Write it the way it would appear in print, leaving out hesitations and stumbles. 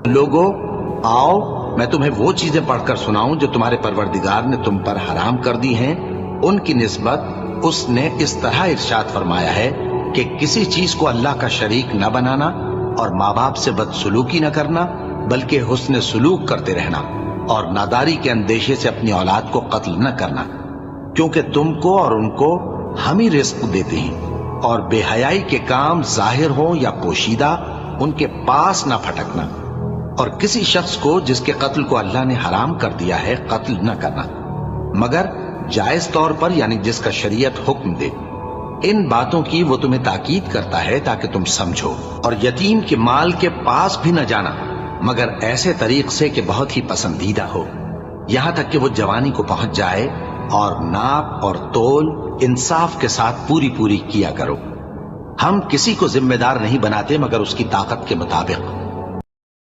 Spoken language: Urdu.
لوگو آؤ میں تمہیں وہ چیزیں پڑھ کر سناؤں جو تمہارے پروردگار نے تم پر حرام کر دی ہیں۔ ان کی نسبت اس نے اس طرح ارشاد فرمایا ہے کہ کسی چیز کو اللہ کا شریک نہ بنانا اور ماں باپ سے بدسلوکی نہ کرنا، بلکہ حسن سلوک کرتے رہنا، اور ناداری کے اندیشے سے اپنی اولاد کو قتل نہ کرنا، کیونکہ تم کو اور ان کو ہم ہی رزق دیتے ہیں، اور بے حیائی کے کام ظاہر ہوں یا پوشیدہ ان کے پاس نہ پھٹکنا، اور کسی شخص کو جس کے قتل کو اللہ نے حرام کر دیا ہے قتل نہ کرنا، مگر جائز طور پر، یعنی جس کا شریعت حکم دے۔ ان باتوں کی وہ تمہیں تاکید کرتا ہے تاکہ تم سمجھو، اور یتیم کے مال کے پاس بھی نہ جانا مگر ایسے طریق سے کہ بہت ہی پسندیدہ ہو، یہاں تک کہ وہ جوانی کو پہنچ جائے، اور ناپ اور تول انصاف کے ساتھ پوری کیا کرو۔ ہم کسی کو ذمہ دار نہیں بناتے مگر اس کی طاقت کے مطابق۔